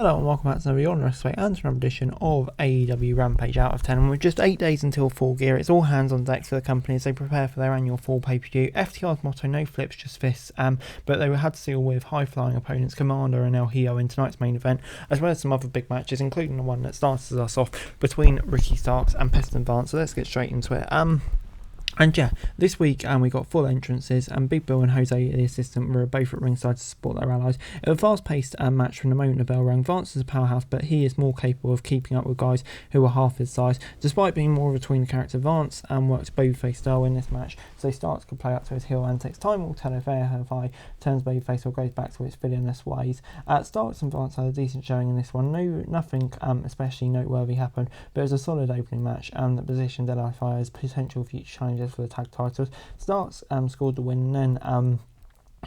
Hello and welcome back to another Wrestling and edition of AEW Rampage Out of 10. And with just 8 days until Full Gear, it's all hands on deck for the company as they prepare for their annual fall pay-per-view. FTR's motto, no flips, just fists, but they had to deal with high-flying opponents Commander and El Hijo in tonight's main event, as well as some other big matches, including the one that starts us off between Ricky Starks and Preston Vance. So let's get straight into it. And yeah, this week we got full entrances, and Big Bill and Jose, the assistant, were both at ringside to support their allies. It was a fast-paced match from the moment the bell rang. Vance is a powerhouse, but he is more capable of keeping up with guys who are half his size. Despite being more of a tween character, Vance works babyface style in this match, so Starks could play up to his heel antics. Time will tell if AFI turns babyface or goes back to its villainous ways. Starks and Vance had a decent showing in this one. Nothing especially noteworthy happened, but it was a solid opening match that positioned AFI as potential future challengers for the tag titles. Starks scored the win, and then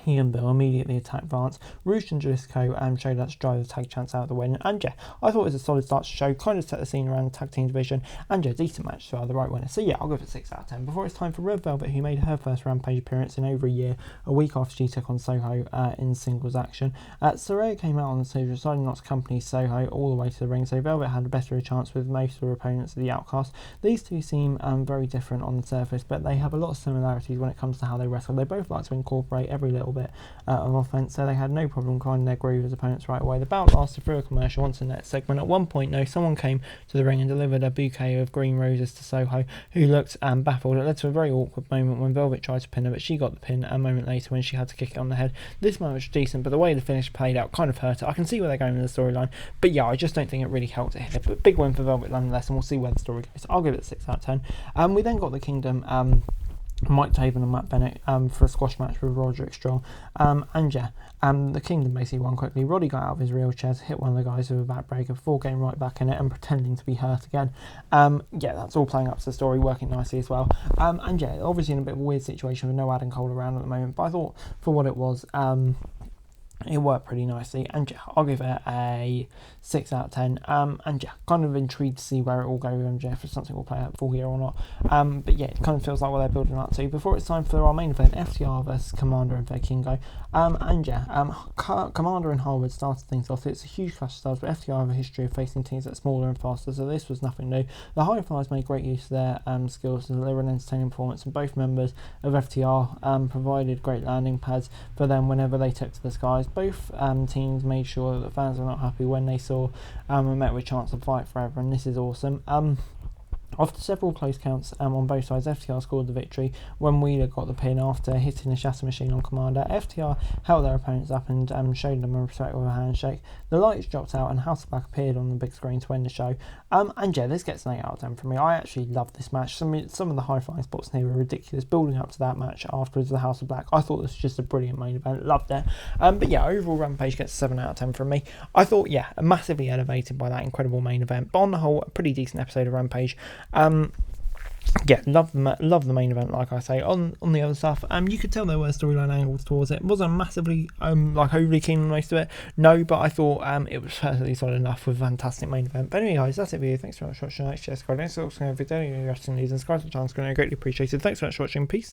he and Bill immediately attacked Vance. Roosh and Jalisco showed us drive the tag chance out of the win. And yeah, I thought it was a solid start to the show, kind of set the scene around the tag team division, and yeah, decent match to the right winner. So yeah, I'll give it 6 out of 10. Before it's time for Red Velvet, who made her first Rampage appearance in over a year, a week after she took on Soho in singles action. Saraya came out on the stage, deciding not to accompany Soho all the way to the ring, so Velvet had a better chance with most of her opponents of the Outcast. These two seem very different on the surface, but they have a lot of similarities when it comes to how they wrestle. They both like to incorporate every little bit of offense, so they had no problem finding their groove as opponents right away. The bout lasted through a commercial onto the next segment. At one point, someone came to the ring and delivered a bouquet of green roses to Soho, who looked baffled. It led to a very awkward moment when Velvet tried to pin her, but she got the pin a moment later when she had to kick it on the head. This match was decent, but the way the finish played out kind of hurt it. I can see where they're going with the storyline, but yeah, I just don't think it really helped it here. But big win for Velvet nonetheless, and we'll see where the story goes. I'll give it 6 out of 10. We then got the Kingdom, Mike Taven and Matt Bennett for a squash match with Roderick Strong. The Kingdom basically won quickly. Roddy got out of his wheelchair to hit one of the guys with a backbreaker before getting right back in it and pretending to be hurt again. That's all playing up to the story, working nicely as well. Obviously in a bit of a weird situation with no Adam Cole around at the moment, but I thought for what it was, it worked pretty nicely, and yeah, I'll give it a 6 out of 10. Kind of intrigued to see where it all goes with MJF, if something will play out Full Gear or not. But yeah, it kind of feels like what they're building up to. Before it's time for our main event, FTR vs Commander and Kingo. Commander and Harwood started things off. It's a huge clash of styles, but FTR have a history of facing teams that are smaller and faster, so this was nothing new. The High Flyers made great use of their skills to deliver an entertaining performance, and both members of FTR provided great landing pads for them whenever they took to the skies. Both teams made sure that the fans were not happy when they saw and met with a chance to fight forever, and this is awesome. After several close counts on both sides, FTR scored the victory when Wheeler got the pin after hitting the Shatter Machine on Commander. FTR held their opponents up and showed them a respect with a handshake. The lights dropped out and House of Black appeared on the big screen to end the show. This gets an 8 out of 10 from me. I actually loved this match. Some of the high-flying spots here were ridiculous. Building up to that match afterwards, the House of Black, I thought this was just a brilliant main event. Loved it. Overall Rampage gets a 7 out of 10 from me. I thought, massively elevated by that incredible main event. But on the whole, a pretty decent episode of Rampage. Love the main event, like I say. On the other stuff, you could tell there were storyline angles towards it. Wasn't massively overly keen on most of it, no, but I thought it was perfectly solid enough with a fantastic main event. But anyway, guys, that's it for you. Thanks very much for watching. Next, share, subscribe, thanks for watching. If you're interested in news and subscribe to the channel, it's going to be greatly appreciated. Thanks so much for watching. Peace.